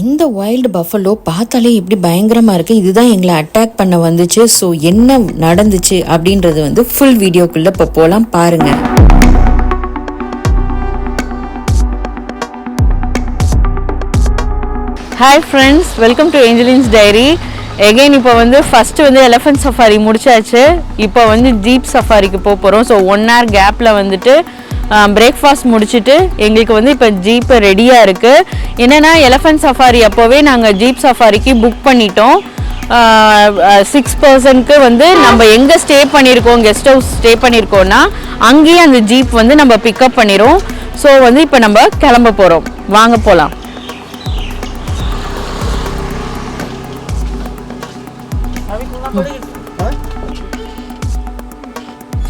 இந்த wild buffalo பார்த்தாலே எப்படி பயங்கரமாக இருக்குது. இதுதான் எங்களை அட்டாக் பண்ண வந்துச்சு. ஸோ என்ன நடந்துச்சு அப்படின்றது வந்து ஃபுல் வீடியோக்குள்ளே இப்போ போகலாம் பாருங்கள். Hi friends, welcome to Angeline's diary. Again இப்போ வந்து ஃபஸ்ட்டு வந்து எலிஃபென்ட் சஃபாரி முடிச்சாச்சு. இப்போ வந்து ஜீப் சஃபாரிக்கு போக போகிறோம். ஸோ 1 hour கேப்பில் வந்துட்டு பிரேக்ஃபாஸ்ட் முடிச்சுட்டு எங்களுக்கு வந்து இப்போ ஜீப்பு ரெடியாக இருக்குது. என்னென்னா எலிஃபென்ட் சஃபாரி அப்போவே நாங்கள் ஜீப் சஃபாரிக்கு புக் பண்ணிட்டோம். 6 persons வந்து நம்ம எங்கே ஸ்டே பண்ணியிருக்கோம், கெஸ்ட் ஹவுஸ் ஸ்டே பண்ணியிருக்கோன்னா அங்கேயே அந்த ஜீப் வந்து நம்ம பிக்கப் பண்ணிடும். ஸோ வந்து இப்போ நம்ம கிளம்ப போகிறோம். வாங்க போகலாம்.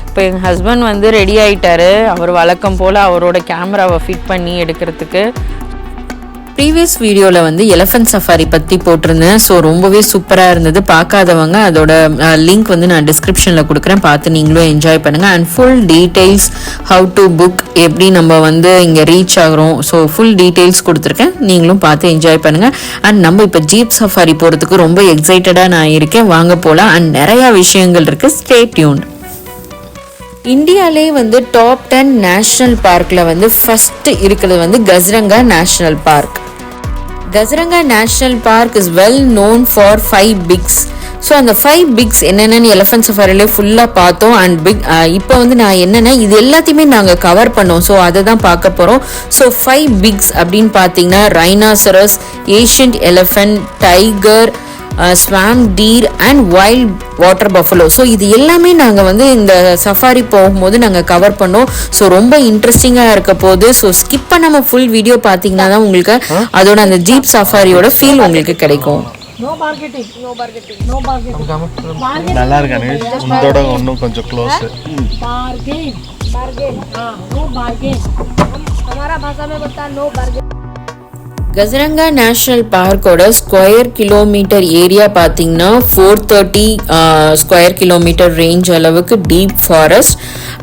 இப்போ எங்கள் ஹஸ்பண்ட் வந்து ரெடி ஆகிட்டாரு. அவர் வழக்கம் போல் அவரோட கேமராவை ஃபிட் பண்ணி எடுக்கிறதுக்கு. ப்ரீவியஸ் வீடியோவில் வந்து எலிஃபென்ட் சஃபாரி பற்றி போட்டிருந்தேன். ஸோ ரொம்பவே சூப்பராக இருந்தது. பார்க்காதவங்க அதோட லிங்க் வந்து நான் டிஸ்கிரிப்ஷனில் கொடுக்குறேன், பார்த்து நீங்களும் என்ஜாய் பண்ணுங்கள். And full details, how to book, எப்படி நம்ம வந்து இங்கே ரீச் ஆகிறோம், ஸோ ஃபுல் டீட்டெயில்ஸ் கொடுத்துருக்கேன். நீங்களும் பார்த்து என்ஜாய் பண்ணுங்கள். அண்ட் நம்ம இப்போ ஜீப் சஃபாரி போகிறதுக்கு ரொம்ப எக்ஸைட்டடாக நான் இருக்கேன். வாங்க போகலாம். அண்ட் நிறையா விஷயங்கள் இருக்குது. Stay tuned. இந்தியாவிலே வந்து டாப் 10 நேஷ்னல் பார்க்கில் வந்து ஃபஸ்ட்டு இருக்கிறது வந்து Kaziranga national park. Kaziranga national park is well known for 5 bigs. So அந்த 5 பிக்ஸ் என்னென்னு எலிஃபென்ட் சஃபாரிலே ஃபுல்லாக பார்த்தோம். அண்ட் இப்போ வந்து நான் என்னென்னா இது எல்லாத்தையுமே நாங்கள் கவர் பண்ணோம். ஸோ அதை தான் பார்க்க போகிறோம். ஸோ 5 பிக்ஸ் அப்படின்னு பார்த்தீங்கன்னா rhinoceros, Asian elephant, tiger, swamp deer and wild water buffalo. So இது எல்லாமே நாங்கள் வந்து இந்த சஃபாரி போகும்போது நாங்கள் கவர் பண்ணோம். ஸோ ரொம்ப இன்ட்ரெஸ்டிங்காக இருக்க போது. ஸோ ஸ்கிப் பண்ணாமல் ஃபுல் வீடியோ பார்த்தீங்கன்னா தான் உங்களுக்கு அதோட அந்த ஜீப் சஃபாரியோட ஃபீல் உங்களுக்கு கிடைக்கும். நல்லா இருக்கானே, இதோட இன்னும் கொஞ்சம் க்ளோஸ். கஸ்ரங்கா நேஷ்னல் பார்க்கோட ஸ்கொயர் கிலோமீட்டர் ஏரியா பார்த்தீங்கன்னா 430 ஸ்கொயர் கிலோமீட்டர் ரேஞ்ச் அளவுக்கு டீப் ஃபாரஸ்ட்.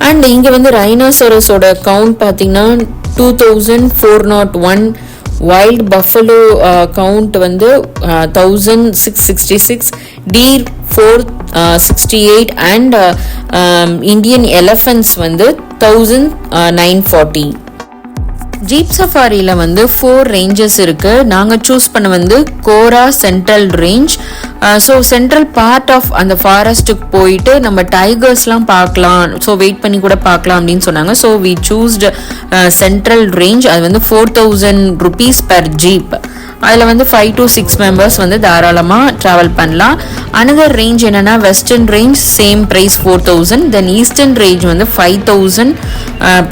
அண்ட் இங்கே வந்து ரைனோசரஸோட கவுண்ட் பார்த்தீங்கன்னா 2401, வைல்ட் பஃபலோ கவுண்ட் வந்து 1666, டீர் 468 அண்ட் இந்தியன் எலிஃபென்ட்ஸ் வந்து 1940. ஜீப் சஃபாரியில் வந்து 4 ரேஞ்சஸ் இருக்குது. நாங்கள் சூஸ் பண்ண வந்து Kohora central range. So central part of அந்த ஃபாரஸ்ட்டுக்கு போயிட்டு நம்ம டைகர்ஸ்லாம் பார்க்கலாம், ஸோ வெயிட் பண்ணி கூட பார்க்கலாம் அப்படின்னு சொன்னாங்க. So we choosed central range. அது வந்து 4000 rupees per ஜீப். அதில் வந்து 5 to 6 members வந்து தாராளமாக ட்ராவல் பண்ணலாம். அனதர் ரேஞ்ச் என்னென்னா வெஸ்டர்ன் ரேஞ்ச், சேம் ப்ரைஸ் 4000. தென் ஈஸ்டர்ன் ரேஞ்ச் வந்து 5000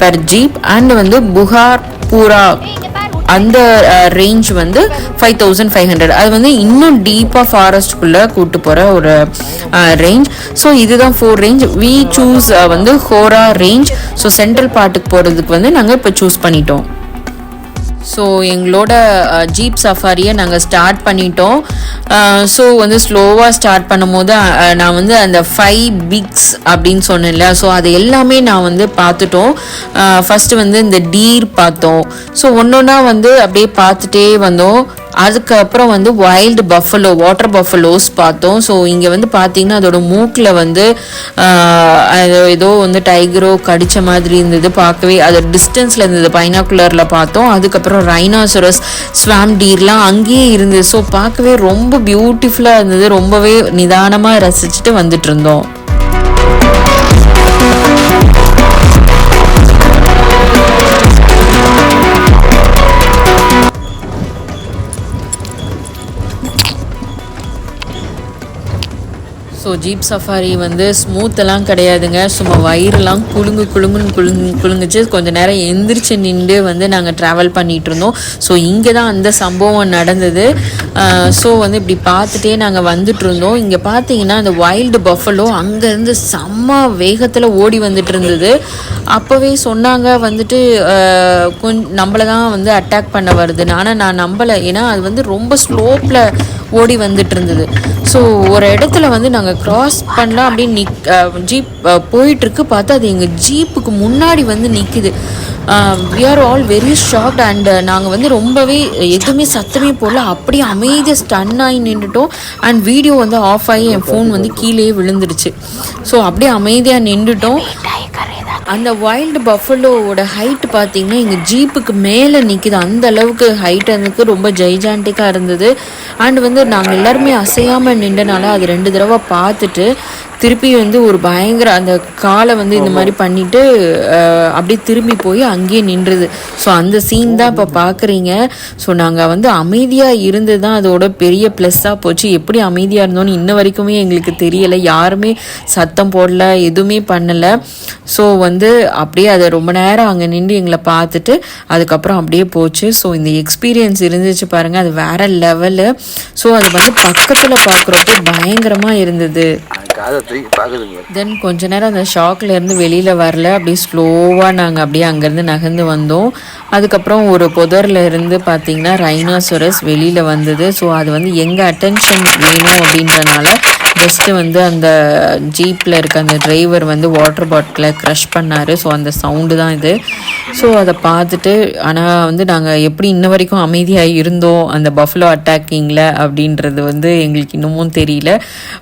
per ஜீப். அண்ட் வந்து புகார் பூரா அந்த ரேஞ்ச் வந்து 5500. அது வந்து இன்னும் டீப்பாக ஃபாரஸ்ட்குள்ளே கூட்டு போகிற ஒரு ரேஞ்ச். ஸோ இதுதான் 4 ரேஞ்ச். வி சூஸ் வந்து ஹோரா ரேஞ்ச். ஸோ சென்ட்ரல் பார்ட்டுக்கு போகிறதுக்கு வந்து நாங்கள் இப்போ சூஸ் பண்ணிட்டோம். ஸோ எங்களோட ஜீப் சஃபாரியை நாங்கள் ஸ்டார்ட் பண்ணிட்டோம். ஸோ வந்து ஸ்லோவாக ஸ்டார்ட் பண்ணும் போது நான் வந்து அந்த 5 பிக்ஸ் அப்படின்னு சொன்னேன்ல, ஸோ அது எல்லாமே நான் வந்து பார்த்துட்டோம். ஃபஸ்ட்டு வந்து இந்த டீர் பார்த்தோம். ஸோ ஒன்றொன்னா வந்து அப்படியே பார்த்துட்டே வந்தோம். அதுக்கப்புறம் வந்து வைல்டு பஃபலோ, வாட்டர் பஃபலோஸ் பார்த்தோம். ஸோ இங்கே வந்து பார்த்தீங்கன்னா அதோட மூக்கில் வந்து ஏதோ வந்து டைகரோ கடித்த மாதிரி இருந்தது. பார்க்கவே அது டிஸ்டன்ஸில் இருந்தது, பைனாக்குலரில் பார்த்தோம். அதுக்கப்புறம் ரைனாசரஸ், ஸ்வாம் டீர்லாம் அங்கேயே இருந்தது. ஸோ பார்க்கவே ரொம்ப பியூட்டிஃபுல்லாக இருந்தது. ரொம்பவே நிதானமாக ரசிச்சுட்டு வந்துட்டு இருந்தோம். ஸோ ஜீப் சஃபாரி வந்து ஸ்மூத்தெல்லாம் கிடையாதுங்க. சும்மா வயிறுலாம் குலுங்குச்சு. கொஞ்சம் நேரம் எந்திரிச்சு நின்று வந்து நாங்கள் ட்ராவல் பண்ணிகிட்டு இருந்தோம். ஸோ இங்கே தான் அந்த சம்பவம் நடந்தது. ஸோ வந்து இப்படி பார்த்துட்டே நாங்கள் வந்துட்டு இருந்தோம். இங்கே பார்த்தீங்கன்னா அந்த வைல்டு பஃபலோ அங்கேருந்து செம்ம வேகத்தில் ஓடி வந்துட்டு இருந்தது. அப்போவே சொன்னாங்க வந்துட்டு நம்மளை தான் வந்து அட்டாக் பண்ண வருதுன்னு. ஆனால் நான் நம்பலை. ஏன்னா அது வந்து ரொம்ப ஸ்லோப்பில் ஓடி வந்துட்டு இருந்தது. ஸோ ஒரு இடத்துல வந்து நாங்கள் க்ராஸ் பண்ணலாம் அப்படின்னு ஜீப் போயிட்டுருக்கு. பார்த்தா அது எங்கள் ஜீப்புக்கு முன்னாடி வந்து நிற்குது. We are all very shocked and நாங்கள் வந்து ரொம்பவே எதுவுமே சத்தமே போடல, அப்படியே அமைதியாக ஸ்டன் ஆகி நின்றுட்டோம். அண்ட் வீடியோ வந்து ஆஃப் ஆகி என் ஃபோன் வந்து கீழே விழுந்துடுச்சு. ஸோ அப்படியே அமைதியாக நின்றுட்டோம். அந்த வைல்டு பஃபலோவோட ஹைட் பார்த்தீங்கன்னா எங்கள் ஜீப்புக்கு மேலே நிற்கிது. அந்த அளவுக்கு ஹைட் எனக்கு ரொம்ப ஜெய்ஜாண்டிக்காக இருந்தது. அண்ட் வந்து நாங்கள் எல்லாருமே அசையாமல் நின்றனால அது 2 தடவை பார்த்துட்டு திருப்பி வந்து ஒரு பயங்கர அந்த காலை வந்து இந்த மாதிரி பண்ணிட்டு அப்படியே திரும்பி போய் அங்கேயே நின்றுது. ஸோ அந்த சீன் தான் இப்போ பார்க்குறீங்க. ஸோ நாங்கள் வந்து அமைதியாக இருந்து தான் அதோட பெரிய ப்ளஸ்ஸாக போச்சு. எப்படி அமைதியாக இருந்தோன்னு இன்ன வரைக்குமே எங்களுக்கு தெரியலை. யாருமே சத்தம் போடல, எதுவுமே பண்ணலை. ஸோ வந்து அப்படியே அதை ரொம்ப நேரம் அங்கே நின்று எங்களை பார்த்துட்டு அதுக்கப்புறம் அப்படியே போச்சு. ஸோ இந்த எக்ஸ்பீரியன்ஸ் இருந்துச்சு பாருங்கள், அது வேற லெவலு. ஸோ அது வந்து பக்கத்தில் பார்க்குறப்போ பயங்கரமாக இருந்தது. தென் கொஞ்ச நேரம் அந்த ஷாக்ல இருந்து வெளியில வரல, அப்படியே ஸ்லோவா நாங்கள் அப்படியே அங்கேருந்து நகர்ந்து வந்தோம். அதுக்கப்புறம் ஒரு புதர்ல இருந்து பார்த்தீங்கன்னா ரைனோசரஸ் வெளியில வந்தது. ஸோ அது வந்து எங்கள் அட்டென்ஷன் வேணும் அப்படின்றனால ஜஸ்ட்டு வந்து அந்த ஜீப்பில் இருக்க அந்த டிரைவர் வந்து வாட்டர் பாட்டிலை க்ரஷ் பண்ணார். ஸோ அந்த சவுண்டு தான் இது. ஸோ அதை பார்த்துட்டு ஆனால் வந்து நாங்கள் எப்படி இன்ன வரைக்கும் அமைதியாக இருந்தோம் அந்த பஃபலோ அட்டாக்கிங்கில் அப்படின்றது வந்து எங்களுக்கு இன்னமும் தெரியல.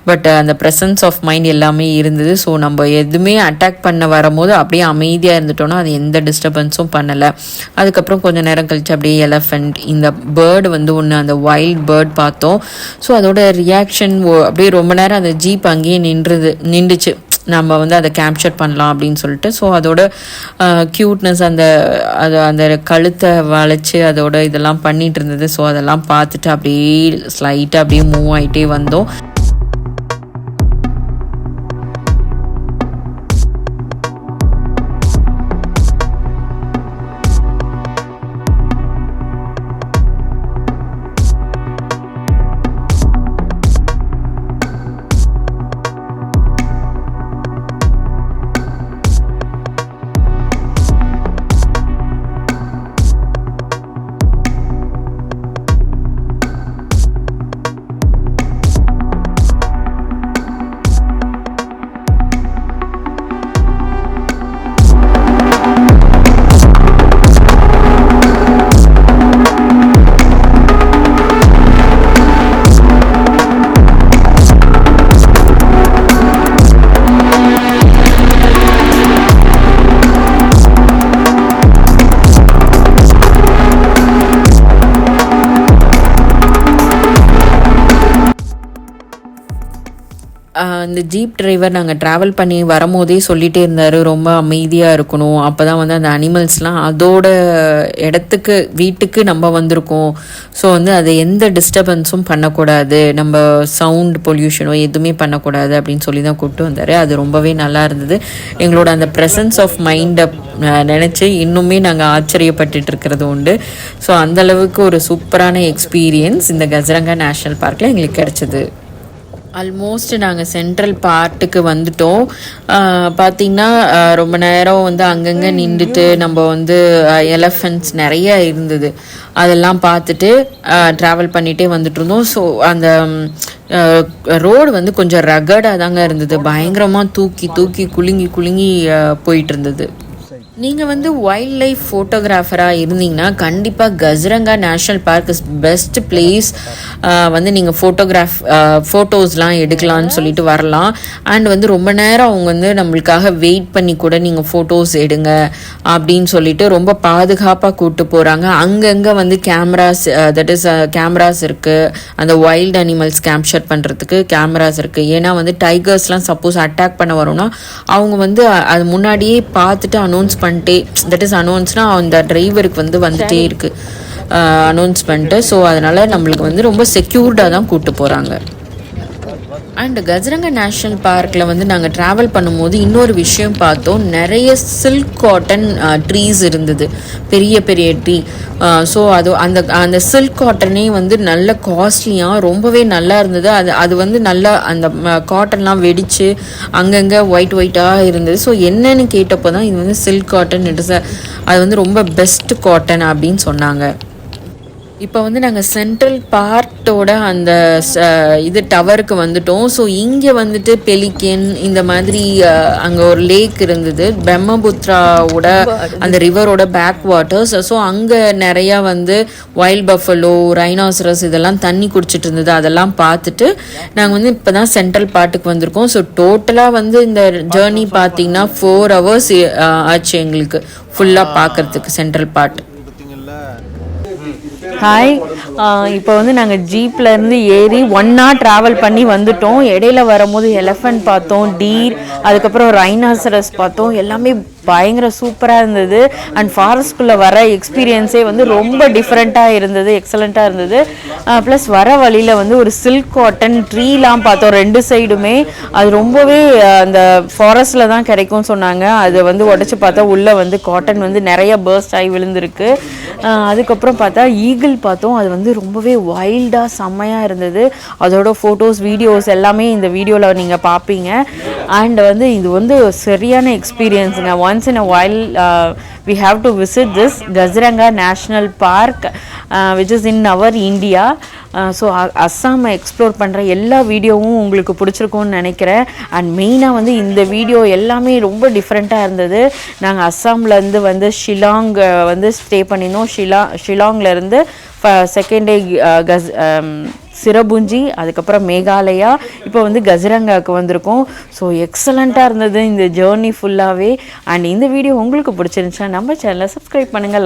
பட் அந்த ப்ரெசன்ஸ் ஆஃப் மைண்ட் எல்லாமே இருந்தது. ஸோ நம்ம எதுவுமே அட்டாக் பண்ண வரும்போது அப்படியே அமைதியாக இருந்துட்டோன்னா அது எந்த டிஸ்டர்பன்ஸும் பண்ணலை. அதுக்கப்புறம் கொஞ்சம் நேரம் கழிச்சு அப்படியே எலஃபண்ட், இந்த பேர்டு வந்து ஒன்று, அந்த வைல்ட் பேர்ட் பார்த்தோம். ஸோ அதோட ரியாக்ஷன் அப்படியே ரொம்ப நேரம் அந்த ஜீப் அங்கேயே நின்றுச்சு, நம்ம வந்து அதை கேப்சர் பண்ணலாம் அப்படின்னு சொல்லிட்டு. ஸோ அதோட க்யூட்னஸ், அந்த கழுத்தை வளைச்சி அதோட இதெல்லாம் பண்ணிட்டு இருந்தது. ஸோ அதெல்லாம் பார்த்துட்டு அப்படியே ஸ்லைட்டாக அப்படியே மூவ் ஆகிட்டே வந்தோம். இந்த ஜீப் டிரைவர் நாங்கள் ட்ராவல் பண்ணி வரும்போதே சொல்லிகிட்டே இருந்தார், ரொம்ப அமைதியாக இருக்கணும், அப்போ தான் வந்து அந்த அனிமல்ஸ்லாம் அதோட இடத்துக்கு வீட்டுக்கு நம்ம வந்திருக்கோம். ஸோ வந்து அதை எந்த டிஸ்டர்பன்ஸும் பண்ணக்கூடாது, நம்ம சவுண்ட் பொல்யூஷனோ எதுவுமே பண்ணக்கூடாது அப்படின்னு சொல்லி தான் கூப்பிட்டு வந்தார். அது ரொம்பவே நல்லா இருந்தது. எங்களோட அந்த ப்ரெசன்ஸ் ஆஃப் மைண்டை நினச்சி இன்னுமே நாங்கள் ஆச்சரியப்பட்டுட்டு இருக்கிறது உண்டு. ஸோ அந்தளவுக்கு ஒரு சூப்பரான எக்ஸ்பீரியன்ஸ் இந்த கஜரங்கா நேஷ்னல் பார்க்கில் எங்களுக்கு கிடச்சிது. ஆல்மோஸ்ட் நாங்கள் சென்ட்ரல் பார்ட்டுக்கு வந்துட்டோம். பார்த்திங்கன்னா ரொம்ப நேரம் வந்து அங்கங்கே நின்றுட்டு நம்ம வந்து எலஃபண்ட்ஸ் நிறைய இருந்தது, அதெல்லாம் பார்த்துட்டு ட்ராவல் பண்ணிகிட்டே வந்துட்டு இருந்தோம். ஸோ அந்த ரோடு வந்து கொஞ்சம் ரகடாக தாங்க இருந்தது, பயங்கரமாக தூக்கி தூக்கி குலுங்கி போயிட்டு இருந்தது. நீங்கள் வந்து வைல்ட் லைஃப் ஃபோட்டோகிராஃபராக இருந்தீங்கன்னா கண்டிப்பாக Kaziranga national park is best place. வந்து நீங்கள் ஃபோட்டோஸ்லாம் எடுக்கலான்னு சொல்லிட்டு வரலாம். அண்ட் வந்து ரொம்ப நேரம் அவங்க வந்து நம்மளுக்காக வெயிட் பண்ணி கூட நீங்கள் ஃபோட்டோஸ் எடுங்க அப்படின்னு சொல்லிட்டு ரொம்ப பாதுகாப்பாக கூப்பிட்டு போகிறாங்க. அங்கங்கே வந்து கேமராஸ் இருக்குது, அந்த வைல்ட் அனிமல்ஸ் கேப்சர் பண்ணுறதுக்கு கேமராஸ் இருக்குது. ஏன்னா வந்து டைகர்ஸ்லாம் சப்போஸ் அட்டாக் பண்ண வரோன்னா அவங்க வந்து அது முன்னாடியே பார்த்துட்டு அனௌன்ஸ் பண்ணிட்டே, தட் இஸ் அனௌன்ஸ்னா அந்த டிரைவருக்கு வந்து வந்துட்டே இருக்கு அனௌன்ஸ் பண்ணிட்டு. ஸோ அதனால நம்மளுக்கு வந்து ரொம்ப செக்யூர்டாக தான் கூப்பிட்டு போகிறாங்க. அண்ட் கஜரங்கா நேஷ்னல் பார்க்கில் வந்து நாங்கள் ட்ராவல் பண்ணும்போது இன்னொரு விஷயம் பார்த்தோம், நிறைய சில்க் காட்டன் ட்ரீஸ் இருந்தது, பெரிய பெரிய ட்ரீ. ஸோ அந்த சில்க் காட்டனே வந்து நல்ல காஸ்ட்லியாக ரொம்பவே நல்லா இருந்தது. அது வந்து நல்லா அந்த காட்டன்லாம் வெடித்து அங்கங்கே ஒயிட்டாக இருந்தது. ஸோ என்னன்னு கேட்டப்போ தான் இது வந்து சில்க் காட்டன், அது வந்து ரொம்ப பெஸ்ட் காட்டன் அப்படின்னு சொன்னாங்க. இப்போ வந்து நாங்கள் சென்ட்ரல் பார்ட்டோட அந்த இது டவருக்கு வந்துட்டோம். ஸோ இங்கே வந்துட்டு பெலிக்கன் இந்த மாதிரி அங்கே ஒரு லேக் இருந்தது, பிரம்மபுத்ராவோட அந்த ரிவரோட பேக் வாட்டர்ஸ். ஸோ அங்கே நிறையா வந்து வைல்ட் பஃபலோ, ரைனாசரஸ் இதெல்லாம் தண்ணி குடிச்சிட்டு இருந்தது. அதெல்லாம் பார்த்துட்டு நாங்கள் வந்து இப்போ தான் சென்ட்ரல் பார்ட்டுக்கு வந்திருக்கோம். ஸோ டோட்டலாக வந்து இந்த ஜேர்னி பார்த்தீங்கன்னா 4 hours ஆச்சு எங்களுக்கு ஃபுல்லாக பார்க்குறதுக்கு சென்ட்ரல் பார்ட். ஹாய், இப்போ வந்து நாங்கள் ஜீப்லேருந்து ஏறி 1 hour ட்ராவல் பண்ணி வந்துட்டோம். இடையில வரும்போது எலஃபண்ட் பார்த்தோம், டீர், அதுக்கப்புறம் ரைனாசரஸ் பார்த்தோம். எல்லாமே பயங்கர சூப்பராக இருந்தது. அண்ட் ஃபாரஸ்ட்குள்ளே வர எக்ஸ்பீரியன்ஸே வந்து ரொம்ப டிஃப்ரெண்ட்டாக இருந்தது, எக்ஸலண்ட்டாக இருந்தது. ப்ளஸ் வர வழியில் வந்து ஒரு சில்க் காட்டன் ட்ரீலாம் பார்த்தோம் 2 சைடுமே. அது ரொம்பவே அந்த ஃபாரஸ்ட்டில் தான் கிடைக்கும்னு சொன்னாங்க. அது வந்து உடச்சி பார்த்தா உள்ளே வந்து காட்டன் வந்து நிறைய பர்ஸ்ட் ஆகி விழுந்திருக்கு. அதுக்கப்புறம் பார்த்தா ஈகிள் பார்த்தோம். அது வந்து ரொம்பவே வைல்டாக செம்மையாக இருந்தது. அதோட ஃபோட்டோஸ், வீடியோஸ் எல்லாமே இந்த வீடியோவில் நீங்கள் பார்ப்பீங்க. அண்ட் வந்து இது வந்து சரியான எக்ஸ்பீரியன்ஸுங்க. once in a while we have to visit this Kaziranga National Park which is in our India. So அஸ்ஸாமை எக்ஸ்ப்ளோர் பண்ணுற எல்லா வீடியோவும் உங்களுக்கு பிடிச்சிருக்கும்னு நினைக்கிறேன். அண்ட் மெயினாக வந்து இந்த வீடியோ எல்லாமே ரொம்ப டிஃப்ரெண்ட்டாக இருந்தது. நாங்கள் அஸ்ஸாம்லேருந்து வந்து ஷிலாங் வந்து ஸ்டே பண்ணியிருந்தோம். ஷிலாங்லேருந்து செகண்ட் டே சிரபுஞ்சி, அதுக்கப்புறம் மேகாலயா, இப்போ வந்து கசிரங்காவுக்கு வந்திருக்கோம். ஸோ எக்ஸலண்ட்டாக இருந்தது இந்த ஜேர்னி ஃபுல்லாகவே. அண்ட் இந்த வீடியோ உங்களுக்கு பிடிச்சிருந்துச்சா நம்ம சேனலை சப்ஸ்கிரைப் பண்ணுங்கள்.